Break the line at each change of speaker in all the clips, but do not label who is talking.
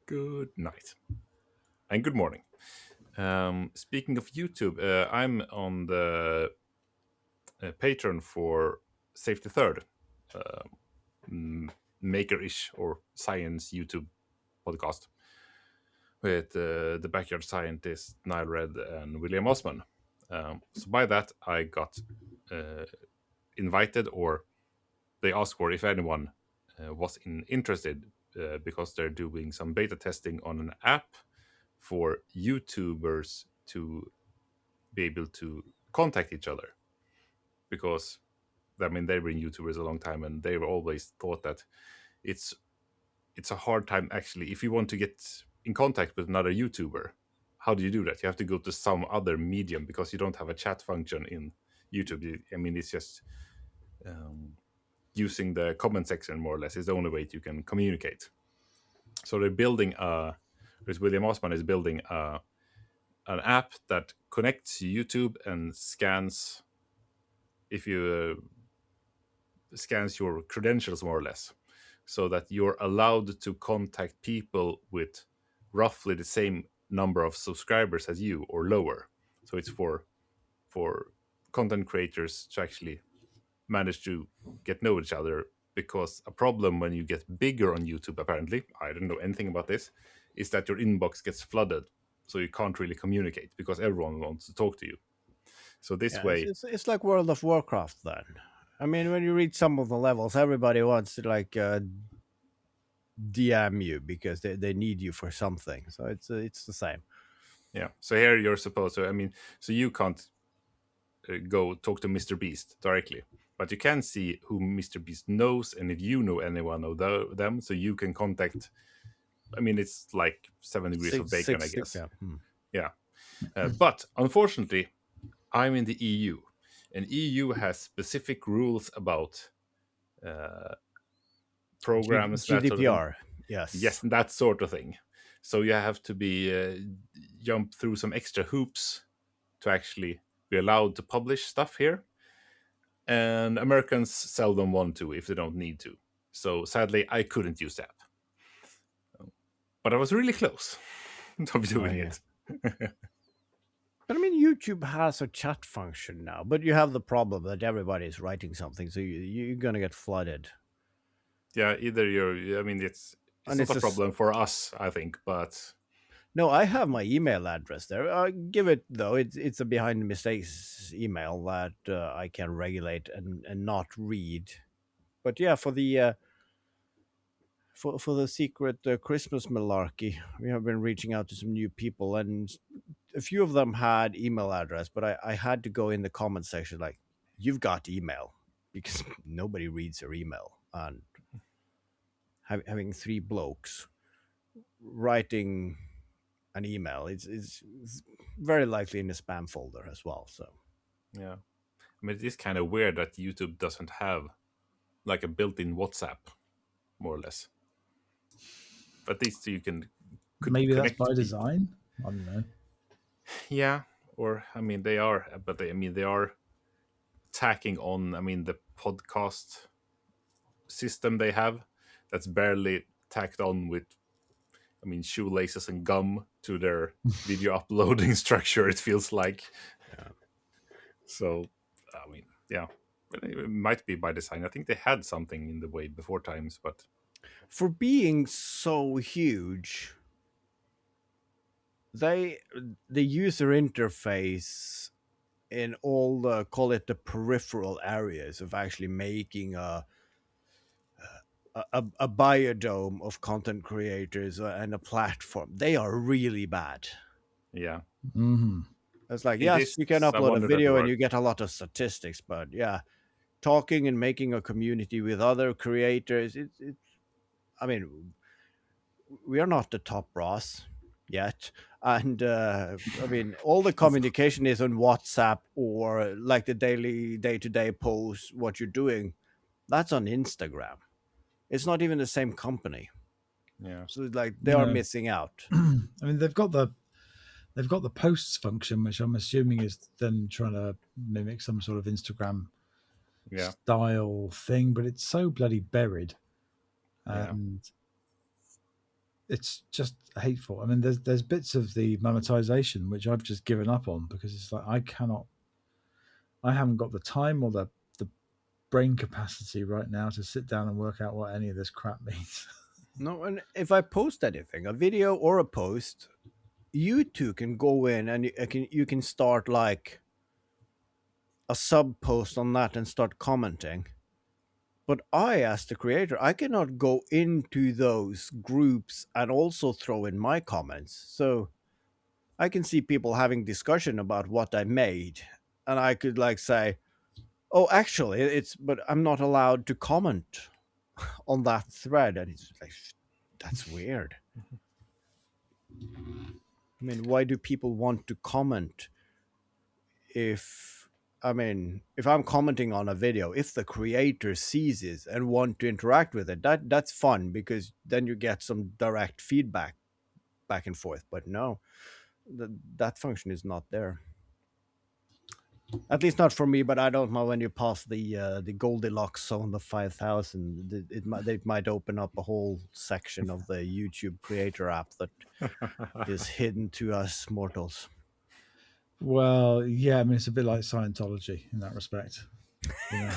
Good night and good morning. Speaking of YouTube, I'm on the Patreon for Safety Third, uh, maker-ish or science YouTube podcast with the backyard scientist Niall Red and William Osman. So by that, I got uh, invited, or they asked for if anyone was interested because they're doing some beta testing on an app for YouTubers to be able to contact each other. Because I mean they've been YouTubers a long time and they've always thought that it's it's a hard time actually if you want to get in contact with another YouTuber. How do you do that? You have to go to some other medium because you don't have a chat function in YouTube. I mean, it's just using the comment section more or less is the only way you can communicate. So they're building with William Osman is building an app that connects to YouTube and scans if you scans your credentials more or less, so that you're allowed to contact people with roughly the same number of subscribers as you or lower. So it's for content creators to actually manage to get know each other, because a problem when you get bigger on YouTube, apparently, I don't know anything about this, is that your inbox gets flooded, so you can't really communicate because everyone wants to talk to you. So this
Yeah, it's,
way,
it's it's like World of Warcraft then. I mean, when you reach some of the levels, everybody wants to DM you because they need you for something. So it's the same.
yeah. So here you're supposed to, I mean, so you can't go talk to Mr. Beast directly, but you can see who Mr. Beast knows and if you know anyone of them, so you can contact. I mean, it's like 7 degrees of
Six,
bacon, I
six,
guess.
yeah.
Yeah. But unfortunately, I'm in the EU, and EU has specific rules about uh, programs, that sort of thing.
GDPR.
Yes,
Yes.
that sort of thing. So you have to be jump through some extra hoops to actually be allowed to publish stuff here. And Americans seldom want to if they don't need to. So sadly, I couldn't use the app, but I was really close of
Oh
doing
yeah.
it.
But I mean, YouTube has a chat function now, but you have the problem that everybody is writing something, so you're gonna get flooded.
Yeah, either you're. I mean, it's
And
not
it's
a
just
problem for us, I think, but
no. I have my email address there. I give it though. It's a behind the mistakes email that I can regulate and not read. But yeah, for the secret Christmas malarkey, we have been reaching out to some new people, and a few of them had email address, but I had to go in the comment section like, "You've got email," because nobody reads their email, and having three blokes writing an email, it's very likely in the spam folder as well. So
yeah. I mean, it is kind of weird that YouTube doesn't have like a built-in WhatsApp, more or less. At least you can could
Maybe that's
connect to
by
people.
design. I don't know.
Yeah, or I mean, they are, but I mean, they are tacking on. I mean, the podcast system they have that's barely tacked on with, I mean, shoelaces and gum to their video uploading structure, it feels like.
yeah.
So I mean, yeah, but it might be by design. I think they had something in the way before times, but
For being so huge, they the user interface in all the, call it, the peripheral areas of actually making a biodome of content creators and a platform, they are really bad.
yeah,
Hmm.
It's like,
it
yes,
is.
you can
I
upload a
wonder that
video and
work.
you get a lot of statistics, but yeah, talking and making a community with other creators, I mean, we are not the top brass yet. And I mean, all the communication is on WhatsApp or like the daily, day to day posts, what you're doing, that's on Instagram. It's not even the same company.
Yeah,
So it's like they are
No,
missing out.
I mean they've got the posts function, which I'm assuming is them trying to mimic some sort of Instagram
yeah,
style thing, but it's so bloody buried.
yeah.
And it's just hateful. I mean, there's bits of the monetization which I've just given up on because it's like I haven't got the time or the brain capacity right now to sit down and work out what any of this crap means.
No, and if I post anything, a video or a post, you two can go in and you can start like a sub post on that and start commenting. But I, as the creator, I cannot go into those groups and also throw in my comments. So I can see people having discussion about what I made, and I could like say, "Oh, actually, but I'm not allowed to comment on that thread," and it's like, that's weird. I mean, why do people want to comment if if I'm commenting on a video, if the creator sees it and want to interact with it, that's fun because then you get some direct feedback back and forth. But no, that function is not there. At least not for me. But I don't know, when you pass the Goldilocks zone, the 5,000, they might open up a whole section of the YouTube creator app that is hidden to us mortals.
Well, yeah, I mean, it's a bit like Scientology in that respect. You know?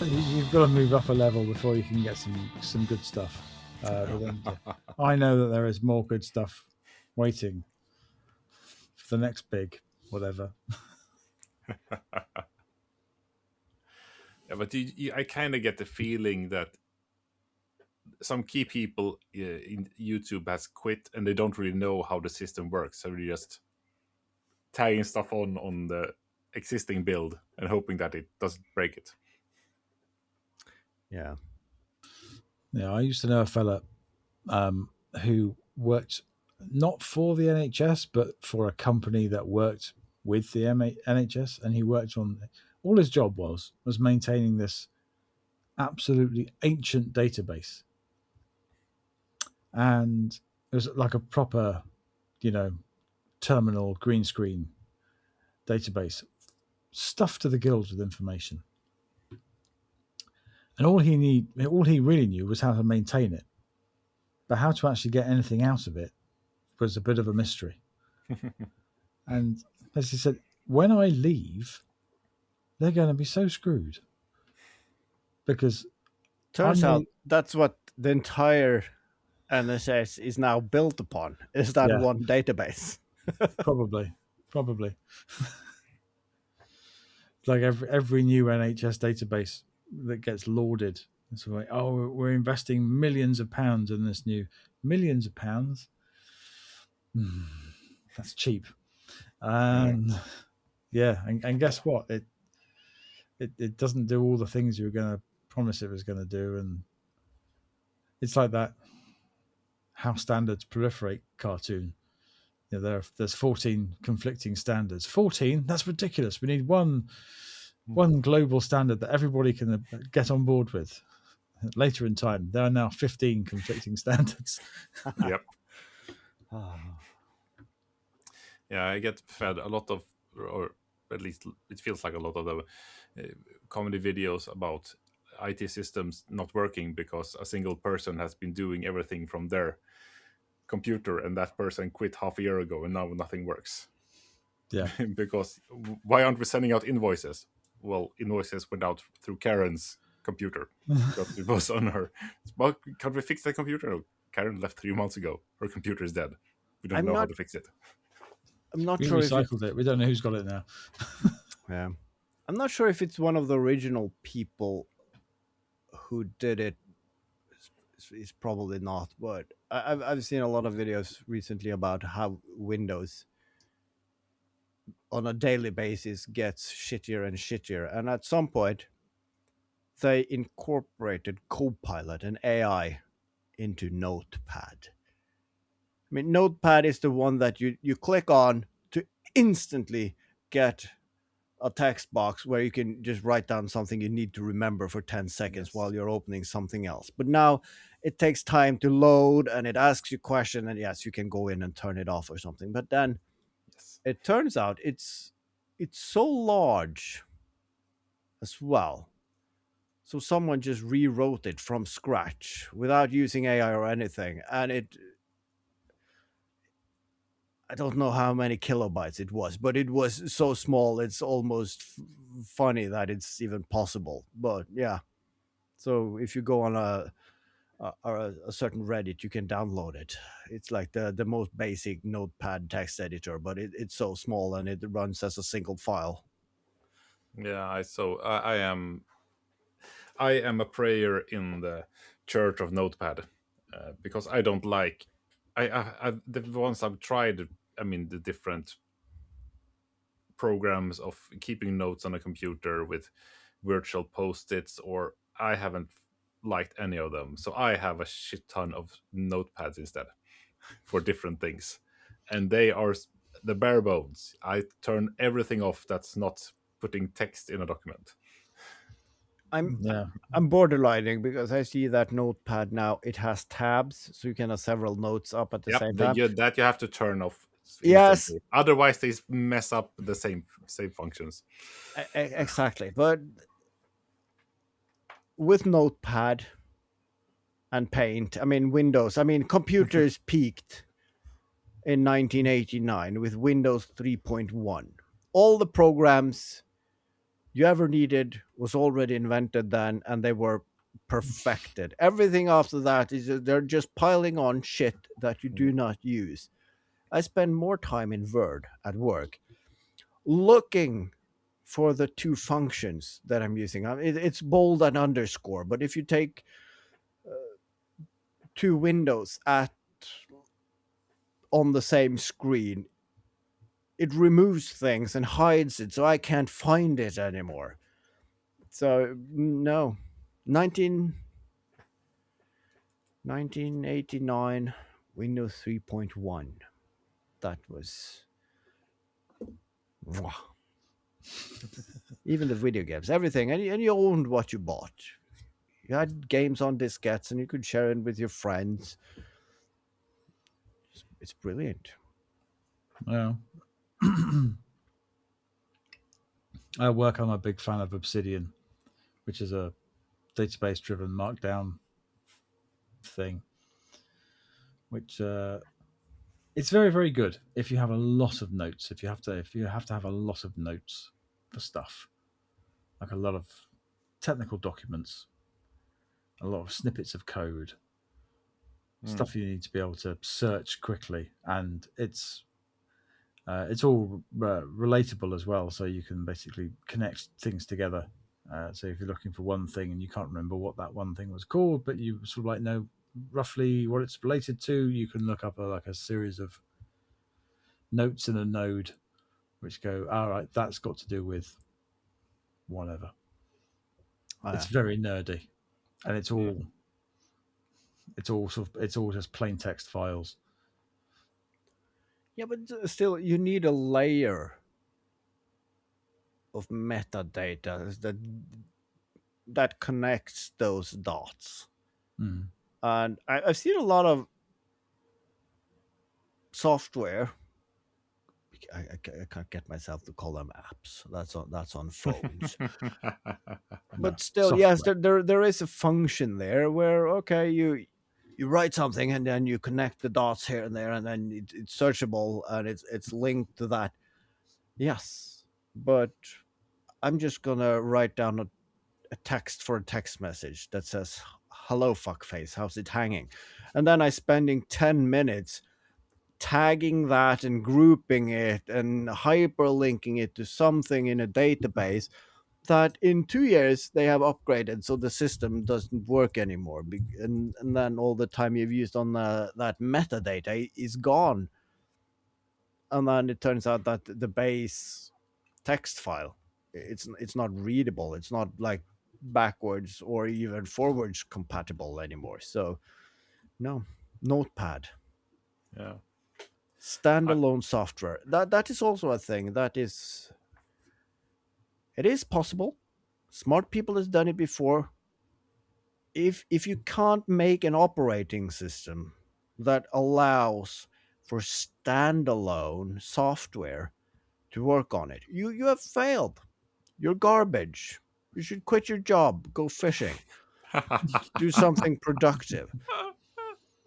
You've got to move up a level before you can get some good stuff. I know that there is more good stuff waiting for the next big whatever.
Yeah, but I kind of get the feeling that some key people in YouTube has quit and they don't really know how the system works, so they're just tagging stuff on the existing build and hoping that it doesn't break it.
Yeah.
Yeah, I used to know a fella who worked not for the NHS, but for a company that worked with the NHS, and he worked on all his job was maintaining this absolutely ancient database, and it was like a proper, terminal green screen database stuffed to the gills with information. And all he really knew was how to maintain it, but how to actually get anything out of it was a bit of a mystery. And as he said, when I leave, they're going to be so screwed because
Turns out that's what the entire NSS is now built upon, is that one database.
probably like every new NHS database that gets lauded. It's like, oh, we're investing millions of pounds in this new millions of pounds. That's cheap. And and guess what? It doesn't do all the things you were going to promise it was going to do, and it's like that How Standards Proliferate cartoon. There's 14 conflicting standards. 14? That's ridiculous. We need one global standard that everybody can get on board with. Later in time, there are now 15 conflicting standards.
Yep. Yeah, I get fed a lot of, or at least it feels like a lot of the comedy videos about IT systems not working because a single person has been doing everything from their computer and that person quit half a year ago and now nothing works.
Yeah.
Because why aren't we sending out invoices? Well, invoices went out through Karen's computer because it was on her. Well, can't we fix that computer? No, Karen left 3 months ago. Her computer is dead. We don't know how to fix it.
I'm not
We
sure
recycled it. We don't know who's got it now.
Yeah. I'm not sure if it's one of the original people who did it. It's probably not, but I've seen a lot of videos recently about how Windows on a daily basis gets shittier and shittier, and at some point they incorporated Copilot and AI into Notepad. I mean, Notepad is the one that you click on to instantly get a text box where you can just write down something you need to remember for 10 seconds while
Yes.
you're opening something else. But now it takes time to load and it asks you a question, and yes, you can go in and turn it off or something. But then
Yes.
it turns out it's so large as well. So someone just rewrote it from scratch without using AI or anything, and it I don't know how many kilobytes it was, but it was so small it's almost funny that it's even possible. But yeah, so if you go on a certain Reddit, you can download it. It's like the most basic Notepad text editor, but it's so small and it runs as a single file.
Yeah, I am a prayer in the church of Notepad, because I don't like the ones I've tried. I mean, the different programs of keeping notes on a computer with virtual post-its, or I haven't liked any of them. So I have a shit ton of notepads instead for different things, and they are the bare bones. I turn everything off that's not putting text in a document.
I'm
Yeah.
I'm borderlining because I see that Notepad now it has tabs, so you can have several notes up at the
Yep,
same time.
that you have to turn off
Yes,
instantly. Otherwise, they mess up the same functions.
exactly. But with Notepad and Paint, I mean Windows, I mean computers peaked in 1989 with Windows 3.1. All the programs you ever needed was already invented then, and they were perfected. Everything after that is they're just piling on shit that you do not use. I spend more time in Word at work looking for the two functions that I'm using. It's bold and underscore, but if you take two windows at on the same screen, it removes things and hides it, so I can't find it anymore. So no, 19 1989 Windows 3.1. That was mwah. Even the video games, everything, and you owned what you bought. You had games on diskettes, and you could share it with your friends. It's brilliant.
Yeah. At work, I'm a big fan of Obsidian, which is a database driven markdown thing, which it's very, very good if you have a lot of notes. If you have to have a lot of notes for stuff, like a lot of technical documents, a lot of snippets of code,
Mm.
stuff you need to be able to search quickly, and it's all relatable as well. So you can basically connect things together. So if you're looking for one thing and you can't remember what that one thing was called, but you sort of like know roughly what it's related to, you can look up like a series of notes in a node which go, all right, that's got to do with whatever. It's
Uh,
very nerdy, and
Mm.
it's all just plain text files.
yeah, but still, you need a layer of metadata that connects those dots.
Mm.
And I've seen a lot of software. I can't get myself to call them apps. That's on phones.
No,
But still, yes,
software.
there is a function there where okay, you write something and then you connect the dots here and there, and then it's searchable and it's linked to that. Yes, but I'm just gonna write down a text for a text message that says hello fuckface, how's it hanging, and then I spending 10 minutes tagging that and grouping it and hyperlinking it to something in a database that in 2 years they have upgraded so the system doesn't work anymore, and then all the time you've used on that metadata is gone, and then it turns out that the base text file, it's not readable, it's not like backwards or even forwards compatible anymore. So no, Notepad,
Yeah. I,
standalone software, that is also a thing that is It is possible. Smart people has done it before. If you can't make an operating system that allows for standalone software to work on it, you have failed. You're garbage. You should quit your job, go fishing, do something productive.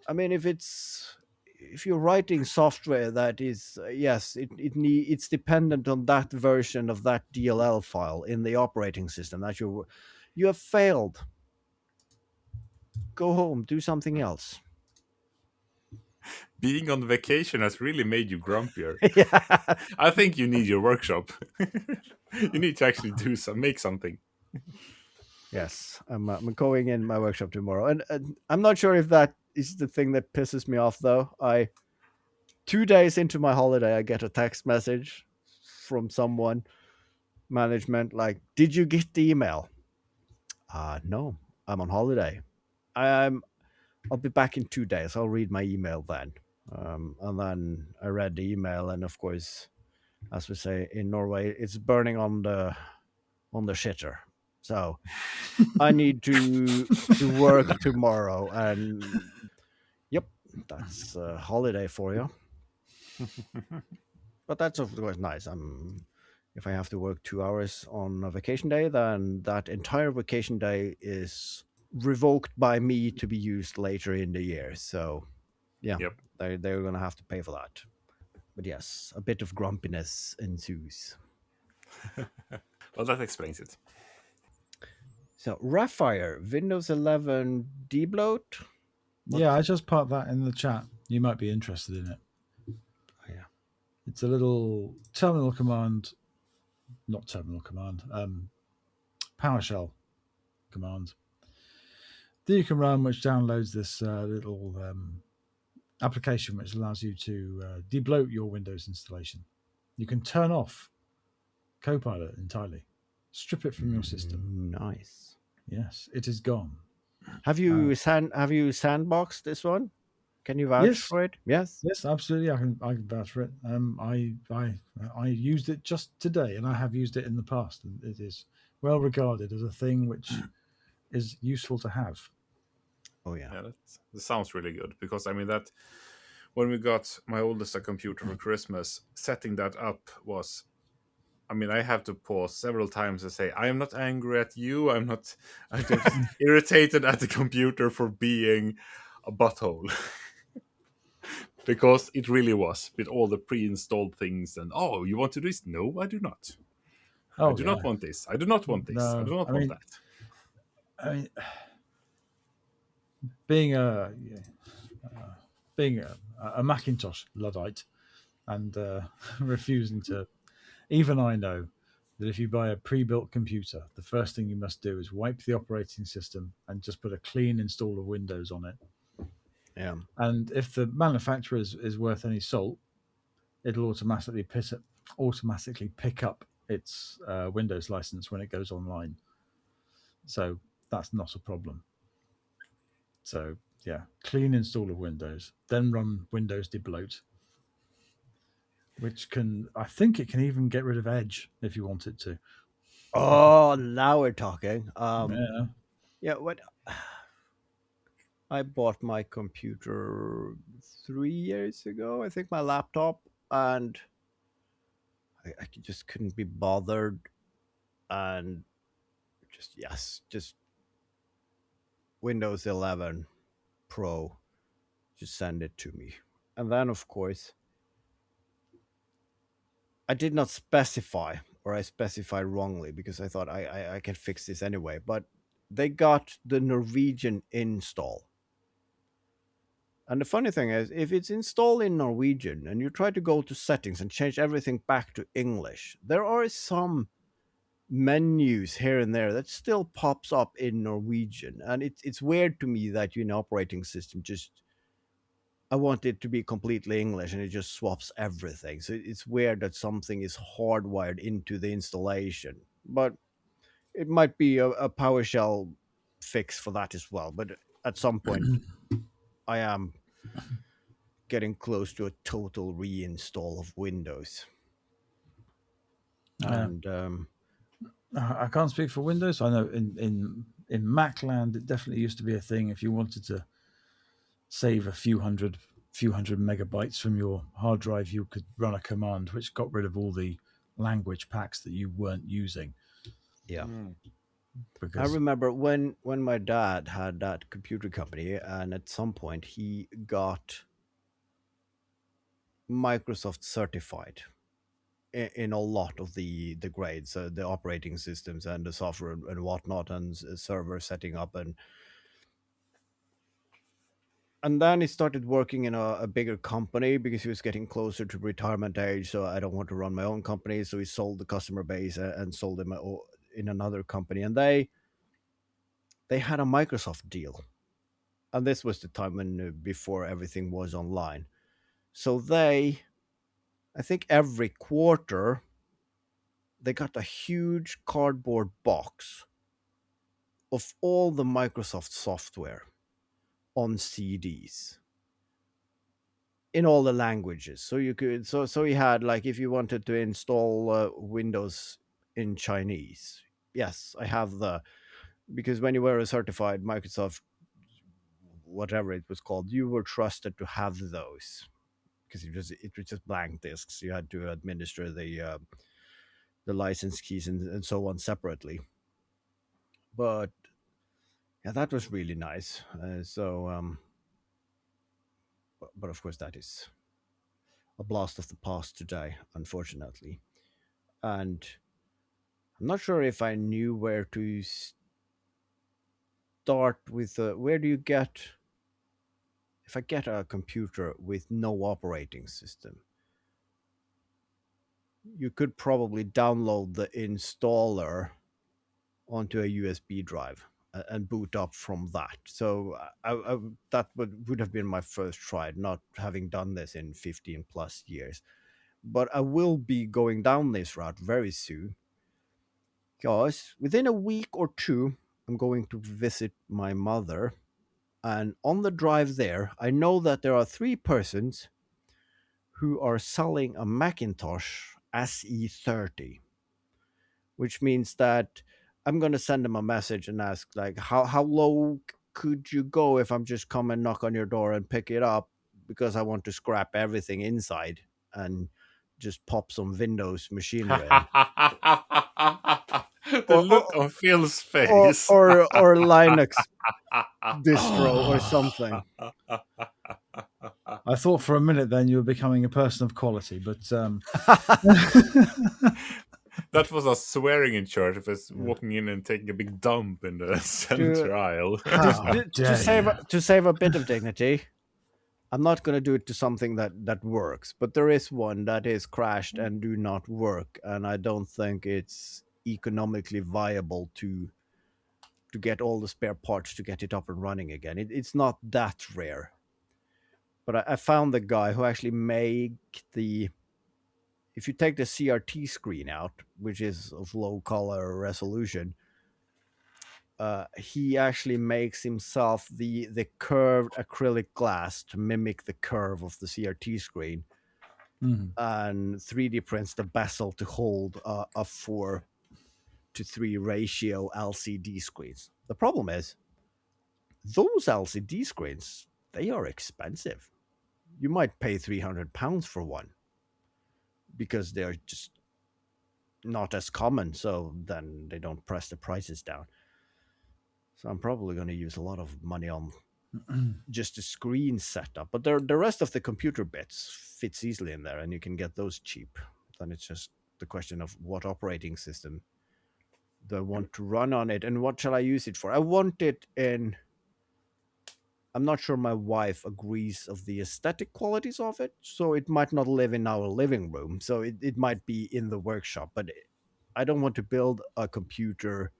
I mean, if you're writing software that is yes, it's dependent on that version of that DLL file in the operating system that you have failed. Go home, do something else.
Being on vacation has really made you grumpier.
Yeah.
I think you need your workshop. You need to actually make something.
Yes, I'm going in my workshop tomorrow, and I'm not sure if that is the thing that pisses me off though. 2 days into my holiday, I get a text message from someone management like, "Did you get the email?" No, I'm on holiday. I'm I'll be back in 2 days. I'll read my email then. And then I read the email, and of course, as we say in Norway, it's burning on the shitter. So I need to work tomorrow, and yep, that's a holiday for you. But that's of course nice. If I have to work 2 hours on a vacation day, then that entire vacation day is revoked by me to be used later in the year. So yeah,
Yep.
they're gonna have to pay for that. But yes, a bit of grumpiness ensues.
Well, that explains it.
So Rapfire, Windows 11 Debloat.
Yeah, I just put that in the chat. You might be interested in it.
Oh, yeah.
It's a little terminal command, not terminal command, PowerShell command that you can run, which downloads this little application which allows you to debloat your Windows installation. You can turn off Copilot entirely, strip it from your system.
Nice.
Yes, it is gone.
Have you sandboxed this one? Can you vouch
Yes,
for it? Yes.
yes, absolutely. I can vouch for it. I used it just today, and I have used it in the past, and it is well regarded as a thing which is useful to have.
Oh yeah.
Yeah, that sounds really good because I mean that when we got my oldest a computer for Christmas, setting that up was. I mean, I have to pause several times and say, "I am not angry at you. I'm not. I'm just irritated at the computer for being a butthole." Because it really was with all the pre-installed things and oh, you want to do this? No, I do not. I
Oh
do
yeah,
not want this. I do not want this. I
no,
do not want that.
I mean, being a being a Macintosh luddite and refusing to, even I know that if you buy a pre-built computer, the first thing you must do is wipe the operating system and just put a clean install of Windows on it.
Yeah.
And if the manufacturer is worth any salt, it'll automatically pick up its Windows license when it goes online. So that's not a problem. So yeah, clean install of Windows, then run Windows Debloat, which I think it can even get rid of Edge if you want it to.
Oh, now we're talking.
Yeah.
Yeah. What I bought my computer 3 years ago. I think my laptop, and I just couldn't be bothered, and just Windows 11 Pro. Just send it to me, and then of course I did not specify, or I specified wrongly because I thought I can fix this anyway. But they got the Norwegian install. And the funny thing is, if it's installed in Norwegian and you try to go to settings and change everything back to English, there are some menus here and there that still pops up in Norwegian. And it's weird to me that you an operating system just I want it to be completely English and it just swaps everything. So it's weird that something is hardwired into the installation. But it might be a PowerShell fix for that as well. But at some point, I am getting close to a total reinstall of Windows.
Yeah.
And
I can't speak for Windows. I know in Mac land, it definitely used to be a thing. If you wanted to save a few hundred megabytes from your hard drive, you could run a command which got rid of all the language packs that you weren't using.
Yeah. I
Because
remember when my dad had that computer company, and at some point he got Microsoft certified in a lot of the grades, the operating systems and the software and whatnot, and server setting up, and then he started working in a bigger company because he was getting closer to retirement age. So I don't want to run my own company, so he sold the customer base and sold them in another company, and they had a Microsoft deal, and this was the time when before everything was online. So I think every quarter they got a huge cardboard box of all the Microsoft software on CDs in all the languages. So you could so he had, like, if you wanted to install Windows in Chinese, yes, I have the, because when you were a certified Microsoft whatever it was called, you were trusted to have those because it was just blank disks. You had to administer the license keys and so on separately. But yeah, that was really nice. But of course, that is a blast of the past today, unfortunately. And I'm not sure if I knew where to start with. Where do you get, if I get a computer with no operating system? You could probably download the installer onto a USB drive and boot up from that. So that would have been my first try, not having done this in 15 plus years. But I will be going down this route very soon, because within a week or two, I'm going to visit my mother. And on the drive there, I know that there are 3 persons who are selling a Macintosh SE30, which means that I'm going to send them a message and ask, like, how low could you go if I'm just come and knock on your door and pick it up, because I want to scrap everything inside and just pop some Windows machinery in.
The
or
look on Phil's
or
face.
or, or Linux distro or something.
I thought for a minute then you were becoming a person of quality, but
That was us swearing in church. If it's walking in and taking a big dump in the
to
center aisle.
how
to
dare
save
you?
to save a bit of dignity, I'm not going to do it to something that works, but there is one that is crashed and do not work, and I don't think it's economically viable to get all the spare parts to get it up and running again. It's not that rare. But I found the guy who actually make the, if you take the CRT screen out, which is of low color resolution, he actually makes himself the curved acrylic glass to mimic the curve of the CRT screen, and 3D prints the bezel to hold a 4:3 ratio LCD screens. The problem is those LCD screens, they are expensive. You might pay £300 for one because they're just not as common. So then they don't press the prices down. So I'm probably going to use a lot of money on just the screen setup, but the rest of the computer bits fits easily in there, and you can get those cheap. Then it's just the question of what operating system do I want to run on it, and what shall I use it for. I want it in. I'm not sure my wife agrees of the aesthetic qualities of it, so it might not live in our living room. So it might be in the workshop, but I don't want to build a computer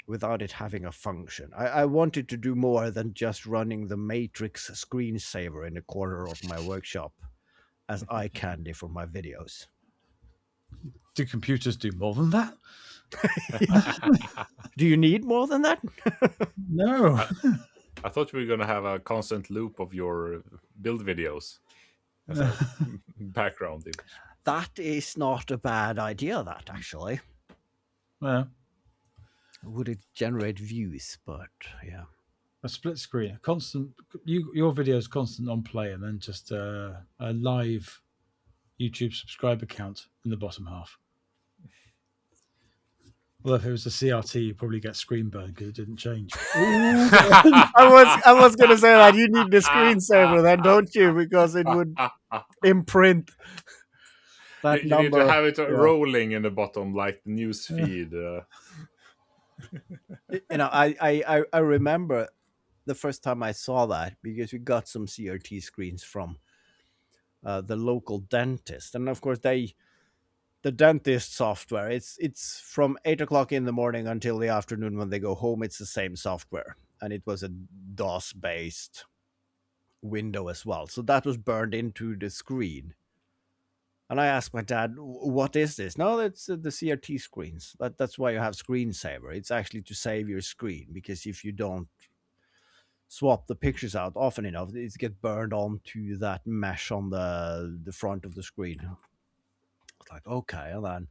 without it having a function. I wanted to do more than just running the Matrix screensaver in the corner of my workshop as eye candy for my videos.
Do computers do more than that?
Do you need more than that?
No.
I thought we were going to have a constant loop of your build videos as a background image.
That is not a bad idea, that actually.
Well,
Would it generate views? But yeah.
a split screen, a constant. Your video is constant on play, and then just a live YouTube subscriber count in the bottom half. Well, if it was a CRT, you probably get screen burn because it didn't change.
I was gonna say that you need the screensaver then, don't you? Because it would imprint that
You need to
number.
have it
Yeah.
rolling in the bottom, like the news feed.
I remember the first time I saw that because we got some CRT screens from the local dentist, and of course the dentist software. It's from 8 o'clock in the morning until the afternoon when they go home. It's the same software, and it was a DOS based window as well. So that was burned into the screen. And I asked my dad, "What is this?" No, that's the CRT screens. That's why you have screensaver. It's actually to save your screen because if you don't swap the pictures out often enough, it gets burned onto that mesh on the front of the screen. It's like, okay, and then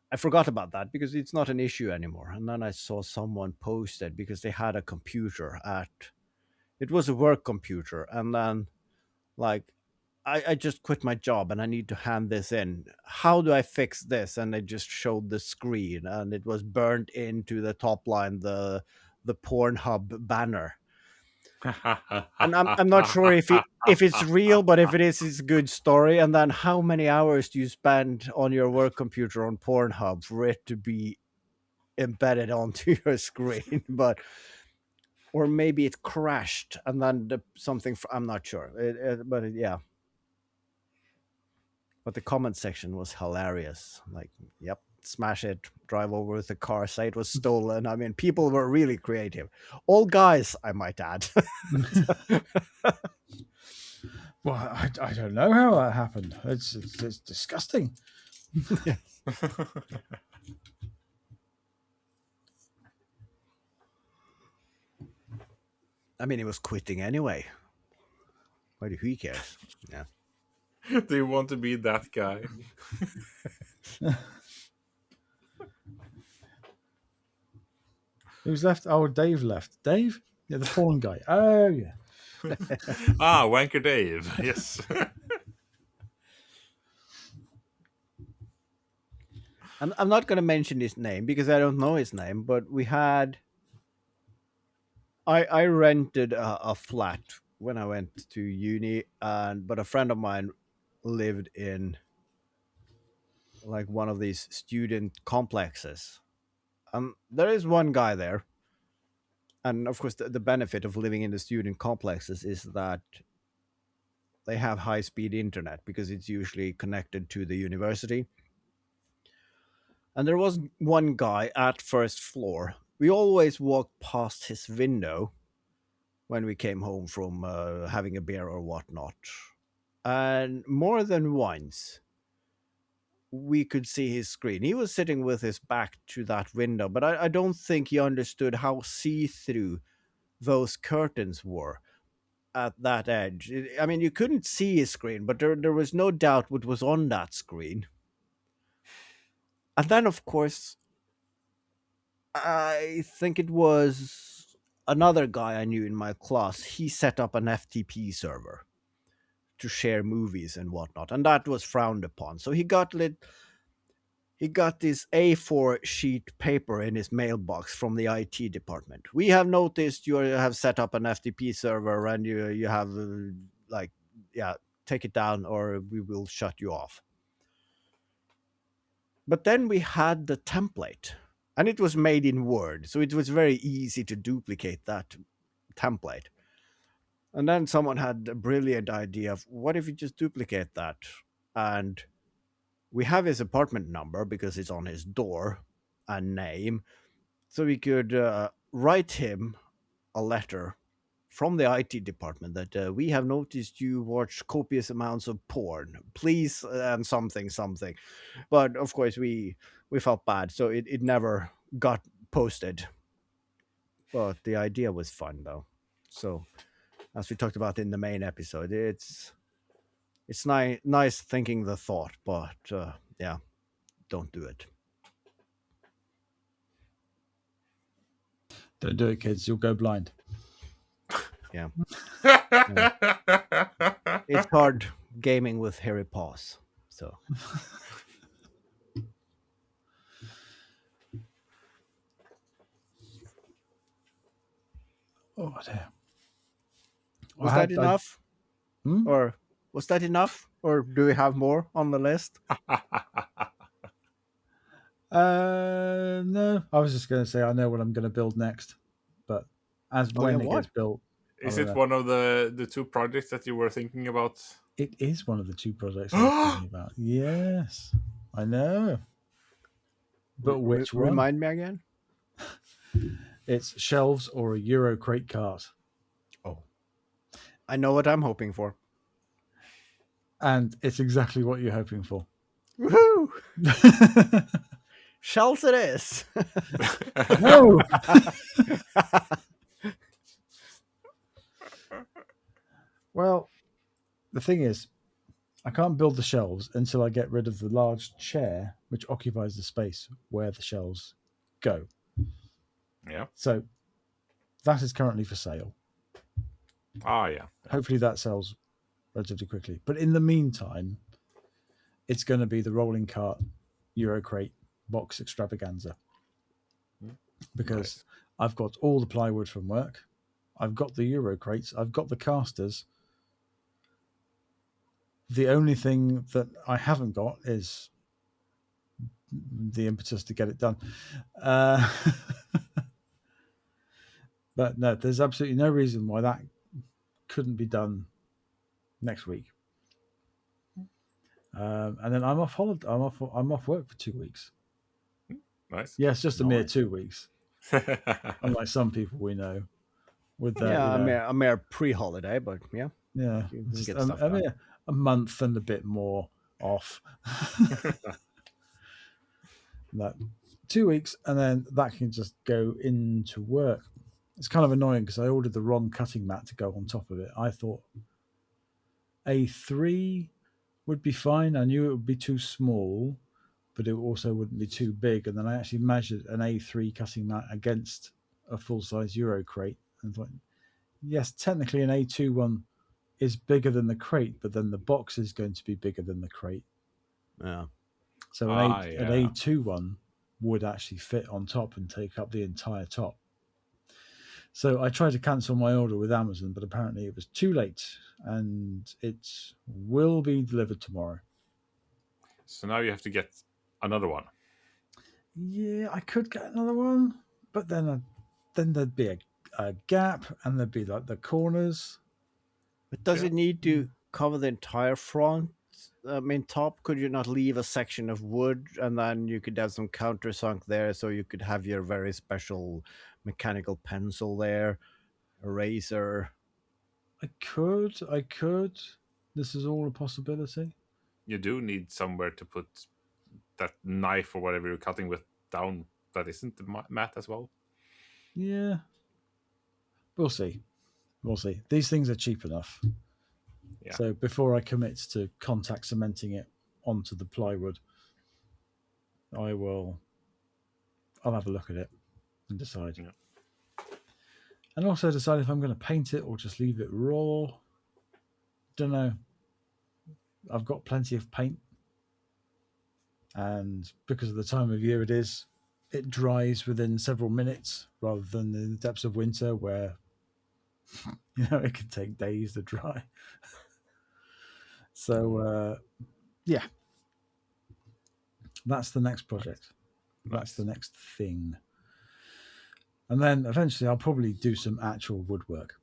I forgot about that because it's not an issue anymore. And then I saw someone posted because they had a computer at it was a work computer, and then like I just quit my job and I need to hand this in. How do I fix this? And they just showed the screen and it was burned into the top line, the Pornhub banner. And I'm not sure if it's real, but if it is, it's a good story. And then how many hours do you spend on your work computer on Pornhub for it to be embedded onto your screen? But or maybe it crashed and then I'm not sure. Yeah. But the comment section was hilarious. Like, yep, smash it, drive over with the car, say it was stolen. I mean, people were really creative. All guys, I might add.
Well, I don't know how that happened. It's disgusting.
I mean, he was quitting anyway. Why do he care? Yeah.
Do you want to be that guy?
Who's left? Oh, Dave left. Dave? Yeah, the porn guy. Oh, yeah.
Wanker Dave. Yes.
I'm not going to mention his name because I don't know his name, but I rented a flat when I went to uni, but a friend of mine lived in like one of these student complexes. There is one guy there, and of course, the benefit of living in the student complexes is that they have high speed internet because it's usually connected to the university. And there was one guy at first floor. We always walked past his window when we came home from having a beer or whatnot. And more than once, we could see his screen. He was sitting with his back to that window, but I don't think he understood how see through those curtains were at that edge. I mean, you couldn't see his screen, but there was no doubt what was on that screen. And then, of course, I think it was another guy I knew in my class. He set up an FTP server to share movies and whatnot, and that was frowned upon. So he got this A4 sheet paper in his mailbox from the IT department. We have noticed you have set up an FTP server and you have like, yeah, take it down or we will shut you off. But then we had the template and it was made in Word. So it was very easy to duplicate that template. And then someone had a brilliant idea of what if you just duplicate that and we have his apartment number because it's on his door and name. So we could write him a letter from the IT department that we have noticed you watch copious amounts of porn. Please, and something. But of course, we felt bad, so it never got posted. But the idea was fun, though. So, as we talked about in the main episode, it's nice thinking the thought, but yeah, don't do it.
Don't do it, kids. You'll go blind.
Yeah. It's hard gaming with hairy paws. So
Oh dear.
was that enough?
Hmm?
Or was that enough? Or do we have more on the list?
No. I was just going to say I know what I'm going to build next, but as
Oh, yeah,
when it
what?
gets built, I
Is
don't
it
know.
one of the two projects that you were thinking about?
It is one of the two projects I was thinking about. Yes, I know. But which one?
Remind me again.
It's shelves or a Euro crate cart.
Oh, I know what I'm hoping for.
And it's exactly what you're hoping for.
Woohoo! Shells it is.
No. Well, the thing is, I can't build the shelves until I get rid of the large chair which occupies the space where the shelves go.
Yeah.
So that is currently for sale.
Ah, yeah.
Hopefully that sells relatively quickly. But in the meantime, it's going to be the rolling cart Euro crate box extravaganza. Because
Nice.
I've got all the plywood from work. I've got the Euro crates. I've got the casters. The only thing that I haven't got is the impetus to get it done. But no, there's absolutely no reason why that couldn't be done next week. And then I'm off holiday. I'm off work for 2 weeks.
Nice.
Yeah, it's just a mere
Nice.
2 weeks. Unlike some people we know, with that,
Yeah,
you know,
a mere pre-holiday, but yeah,
yeah,
you can
just,
get stuff done.
mean, a month and a bit more off. That 2 weeks, and then that can just go into work. It's kind of annoying because I ordered the wrong cutting mat to go on top of it. I thought A3 would be fine. I knew it would be too small, but it also wouldn't be too big. And then I actually measured an A3 cutting mat against a full size Euro crate and thought, yes, technically an A2 one is bigger than the crate, but then the box is going to be bigger than the crate.
Yeah.
So an A2 one would actually fit on top and take up the entire top. So I tried to cancel my order with Amazon, but apparently it was too late, and it will be delivered tomorrow.
So now you have to get another one.
Yeah, I could get another one, but then there'd be a gap, and there'd be like the corners.
But does
Yeah.
it need to cover the entire front? I mean, top. Could you not leave a section of wood, and then you could have some countersunk there, so you could have your very special mechanical pencil there, eraser.
I could. This is all a possibility.
You do need somewhere to put that knife or whatever you're cutting with down that isn't the mat as well.
Yeah, we'll see. We'll see. These things are cheap enough.
Yeah.
So before I commit to contact cementing it onto the plywood, I'll have a look at it and decide.
Yeah.
And also decide if I'm going to paint it or just leave it raw. Don't know. I've got plenty of paint, and because of the time of year it is, it dries within several minutes rather than in the depths of winter where it can take days to dry. So yeah, that's the next project. That's the next thing. And then eventually I'll probably do some actual woodwork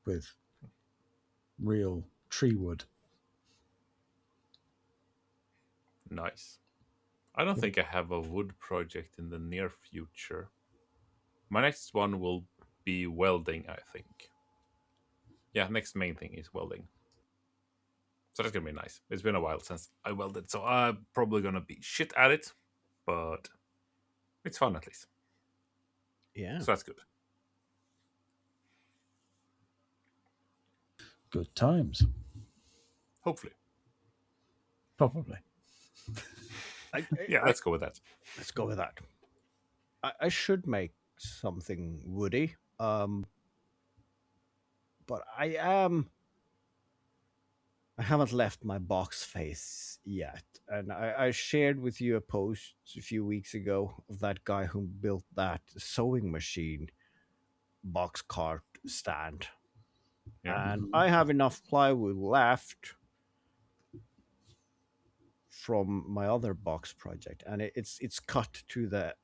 with real tree wood.
Nice. I don't think I have a wood project in the near future. My next one will be welding, I think. Yeah, next main thing is welding. So that's gonna be nice. It's been a while since I welded, so I'm probably gonna be shit at it, but it's fun at least.
Yeah.
So that's good.
Good times.
Hopefully.
Probably.
Yeah, let's go with that.
Let's go with that. I should make something woody. But I haven't left my box face yet. And I shared with you a post a few weeks ago of that guy who built that sewing machine box cart stand.
Yeah.
And
Mhm.
I have enough plywood left from my other box project, and it's cut to the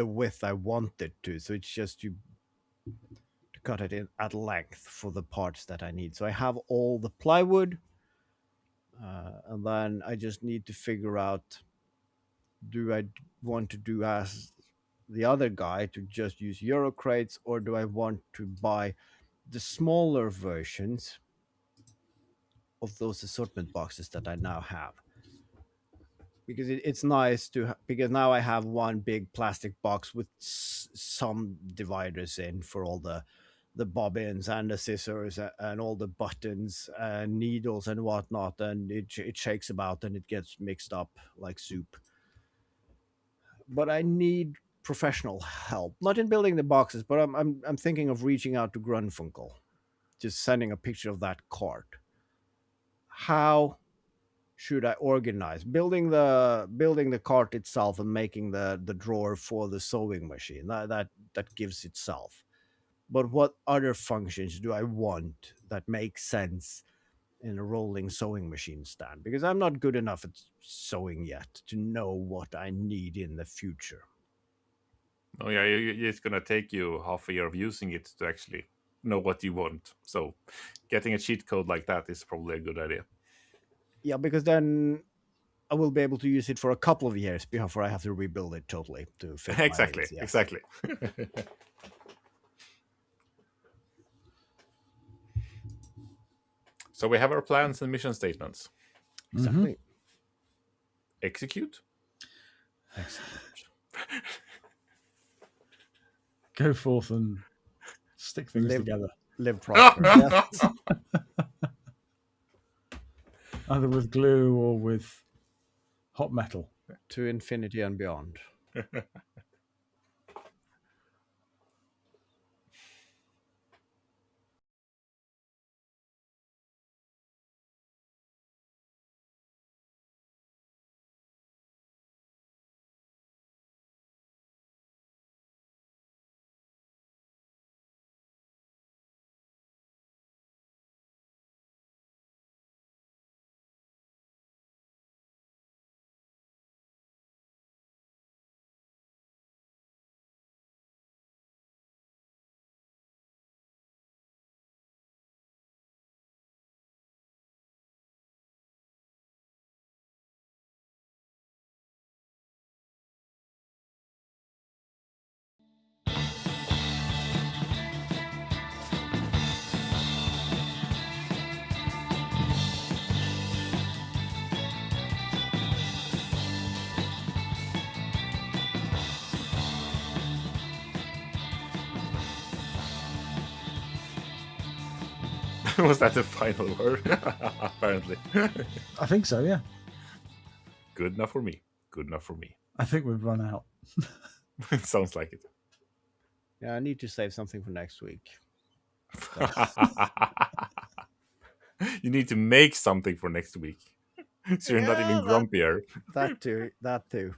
width I want it to. So it's just to cut it in at length for the parts that I need. So I have all the plywood, and then I just need to figure out, do I want to do as the other guy to just use Euro crates, or do I want to buy the smaller versions of those assortment boxes that I now have? Because it's nice to because now I have one big plastic box with some dividers in for all the bobbins and the scissors and all the buttons and needles and whatnot, and it shakes about and it gets mixed up like soup. But I need professional help, not in building the boxes, but I'm thinking of reaching out to Grundfunkel, just sending a picture of that cart. How should I organize building the cart itself and making the drawer for the sewing machine? That gives itself. But what other functions do I want that make sense in a rolling sewing machine stand? Because I'm not good enough at sewing yet to know what I need in the future.
Oh yeah, it's gonna take you half a year of using it to actually know what you want. So, getting a cheat code like that is probably a good idea.
Yeah, because then I will be able to use it for a couple of years before I have to rebuild it totally to fit my
Exactly,
needs. Yes,
exactly. So we have our plans and mission statements.
Mhm.
exactly.
Execute.
Excellent. Go forth and stick things
Live,
together,
live, prosper. Yes.
either with glue or with hot metal.
To infinity and beyond.
Was that the final word? Apparently.
I think so, yeah.
Good enough for me. Good enough for me.
I think we've run out.
Sounds like it.
Yeah, I need to save something for next week.
You need to make something for next week. So you're not even
Yeah, that
grumpier.
that too. That too.